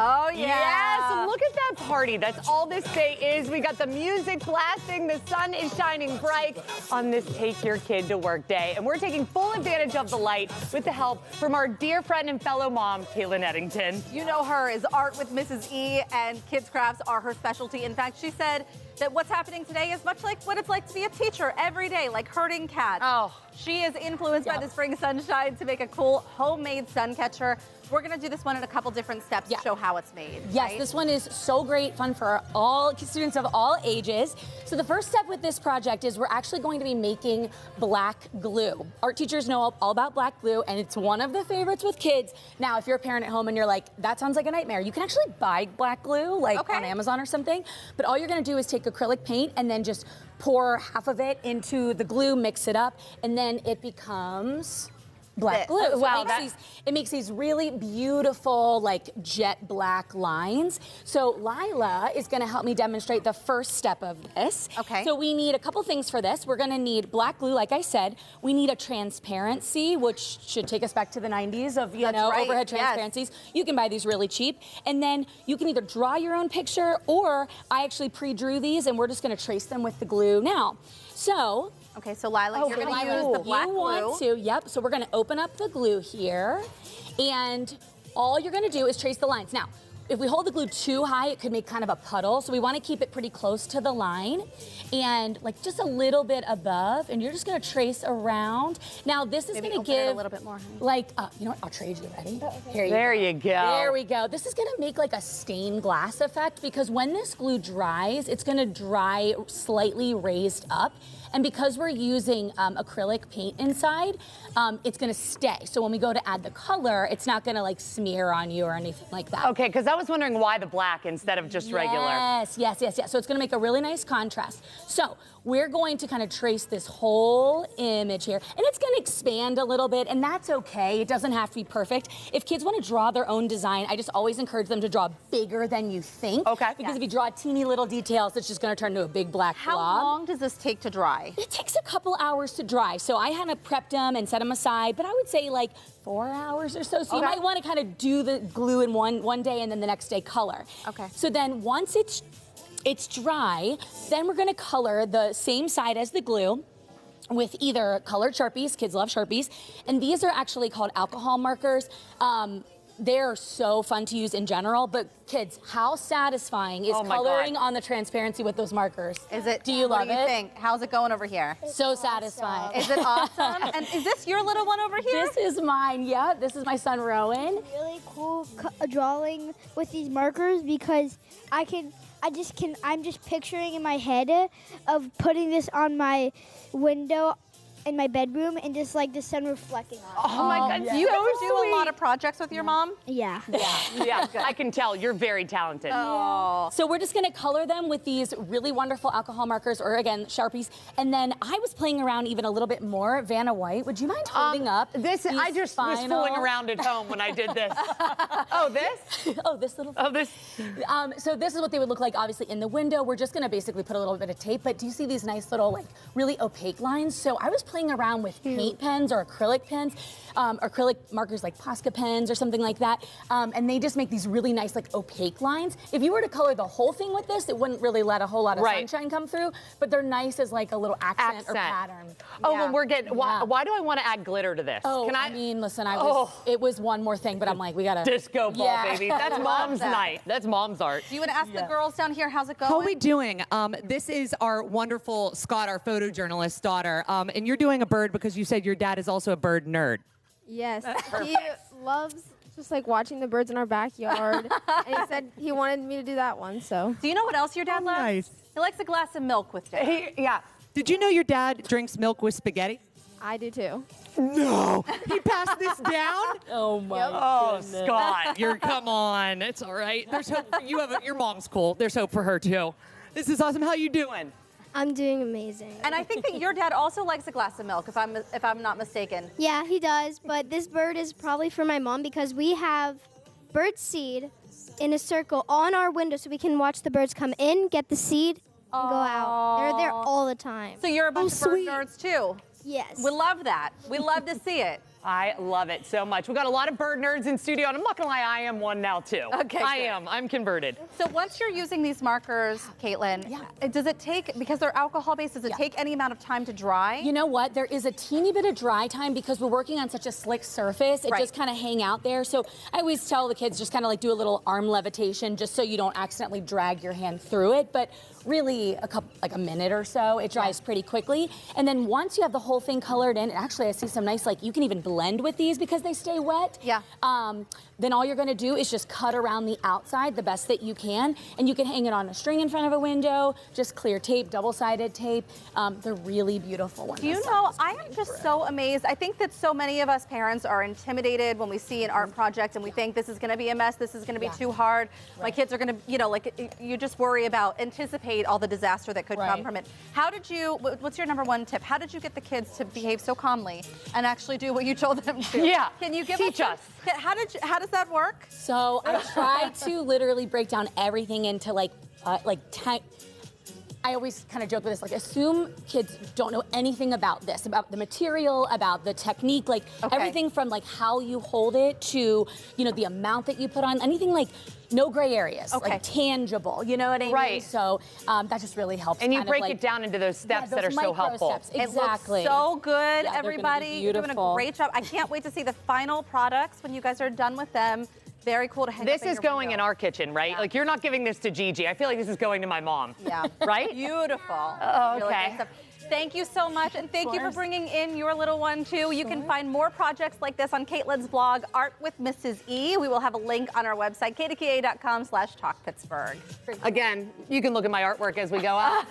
Oh, yeah. Yes, look at that party. That's all this day is. We got the music blasting. The sun is shining bright on this Take Your Kid to Work day. And we're taking full advantage of the light with the help from our dear friend and fellow mom, Caitlin Eddington. You know her as Art with Mrs. E, and kids crafts are her specialty. In fact, she said that what's happening today is much like what it's like to be a teacher every day, like herding cats. Oh. She is influenced by the spring sunshine to make a cool homemade sun catcher. We're gonna do this one in a couple different steps to show how it's made. Yes, right? This one is so great fun for all students of all ages. So the first step with this project is we're actually going to be making black glue. Art teachers know all about black glue, and it's one of the favorites with kids. Now, if you're a parent at home and you're like, that sounds like a nightmare, you can actually buy black glue, like on Amazon or something. But all you're gonna do is take acrylic paint and then just pour half of it into the glue, mix it up, and then it becomes black glue. So wow, it makes these really beautiful, like jet black lines. So Lila is gonna help me demonstrate the first step of this. Okay. So we need a couple things for this. We're gonna need black glue, like I said. We need a transparency, which should take us back to the 90s of, you know, overhead transparencies. You can buy these really cheap. And then you can either draw your own picture, or I actually pre-drew these and we're just gonna trace them with the glue now. So, okay, so Lila, you're gonna use the black glue. Yep, so we're gonna open up the glue here, and all you're gonna do is trace the lines. Now, if we hold the glue too high, it could make kind of a puddle, so we wanna keep it pretty close to the line, and like just a little bit above, and you're just gonna trace around. Now, this is gonna give a little bit more, like, you know what, I'll trade you, ready? Here There you go. There we go. This is gonna make like a stained glass effect, because when this glue dries, it's gonna dry slightly raised up. And because we're using acrylic paint inside, it's gonna stay. So when we go to add the color, it's not gonna like smear on you or anything like that. Okay, because I was wondering why the black instead of just regular. Yes. So it's gonna make a really nice contrast. So we're going to kind of trace this whole image here, and it's gonna expand a little bit, and that's okay. It doesn't have to be perfect. If kids wanna draw their own design, I just always encourage them to draw bigger than you think. Okay. Because if you draw teeny little details, it's just gonna turn into a big black blob. How long does this take to dry? It takes a couple hours to dry. So I had to prep them and set them aside, but I would say like 4 hours or so. So you might want to kind of do the glue in one day and then the next day color. Okay. So then once it's dry, then we're gonna color the same side as the glue with either colored Sharpies, kids love Sharpies, and these are actually called alcohol markers. They're so fun to use in general, but kids, how satisfying is coloring on the transparency with those markers? Is it? Do you love it? What do you think? How's it going over here? So satisfying. Is it awesome? And is this your little one over here? This is mine, yeah. This is my son, Rowan. Really cool drawing with these markers, because I'm just picturing in my head of putting this on my window in my bedroom and just like the sun reflecting on it. Oh my God, do you ever do a lot of projects with your mom? Yeah. Yeah, I can tell you're very talented. Oh. So we're just gonna color them with these really wonderful alcohol markers, or again, Sharpies. And then I was playing around even a little bit more. Vanna White, would you mind holding up I just was fooling around at home when I did this. Oh, this? Oh, this little. Oh, this. So this is what they would look like, obviously, in the window. We're just gonna basically put a little bit of tape, but do you see these nice little, like, really opaque lines? So I was playing around with paint pens or acrylic pens, acrylic markers like Posca pens or something like that, and they just make these really nice, like, opaque lines. If you were to color the whole thing with this, it wouldn't really let a whole lot of sunshine come through, but they're nice as like a little accent. Or pattern. Oh, well, we're getting, why do I want to add glitter to this? Oh, I mean, listen, it was one more thing, but I'm like, we gotta. Disco ball, baby. That's mom's night. That's mom's art. Do you want to ask the girls down here, how's it going? How are we doing? This is our wonderful Scott, our photojournalist's daughter, and you're doing a bird because you said your dad is also a bird nerd. Yes, he loves just like watching the birds in our backyard, and he said he wanted me to do that one, so. Do you know what else your dad loves? Nice. He likes a glass of milk with it. Yeah. Did you know your dad drinks milk with spaghetti? I do too. No, he passed this down? Oh my Oh, Scott. Come on, it's all right. There's hope for you. Your mom's cool. There's hope for her too. This is awesome. How you doing? I'm doing amazing. And I think that your dad also likes a glass of milk, if I'm not mistaken. Yeah, he does, but this bird is probably for my mom, because we have bird seed in a circle on our window so we can watch the birds come in, get the seed, and go out. They're there all the time. So you're a bunch of bird nerds too. Yes. We love that. We love to see it. I love it so much. We got a lot of bird nerds in studio, and I'm not gonna lie, I am one now too. Okay, I good. am. I'm converted. So once you're using these markers, Caitlin, does it take, because they're alcohol-based, does it take any amount of time to dry? You know what? There is a teeny bit of dry time because we're working on such a slick surface. It just kind of hang out there. So I always tell the kids just kind of like do a little arm levitation just so you don't accidentally drag your hand through it. But really like a minute or so, it dries pretty quickly. And then once you have the whole thing colored in, actually I see some nice, like you can even blend with these because they stay wet. Yeah. Then all you're gonna do is just cut around the outside the best that you can, and you can hang it on a string in front of a window, just clear tape, double-sided tape. They're really beautiful ones. Do you know, I am just so amazed. I think that so many of us parents are intimidated when we see an art project and we think this is gonna be a mess, this is gonna be too hard. My kids are gonna, you know, like you just worry about, anticipate all the disaster that could come from it. How did you, what's your #1 tip? How did you get the kids to behave so calmly and actually do what you told them to? Yeah. Can you give Teach us. How does that work? So I try to literally break down everything into like I always kind of joke with this, like assume kids don't know anything about this, about the material, about the technique, like everything from like how you hold it to, you know, the amount that you put on, anything like no gray areas, like tangible, you know what I mean? Right. So that just really helps. And you kind of, break like, it down into those steps that are those so micro helpful. steps. Exactly. It looks so good, Yeah, they're gonna be everybody. You're doing a beautiful. great job. I can't wait to see the final products when you guys are done with them. Very cool to hang This up in is your going window. in our kitchen, right? Yeah. Like you're not giving this to Gigi. I feel like this is going to my mom. Yeah. Right? Beautiful. Oh, Really okay. nice stuff. Thank you so much, and thank you for bringing in your little one too. You can find more projects like this on Caitlin's blog, Art with Mrs. E. We will have a link on our website, kdka.com/talkpittsburgh. Again, you can look at my artwork as we go up.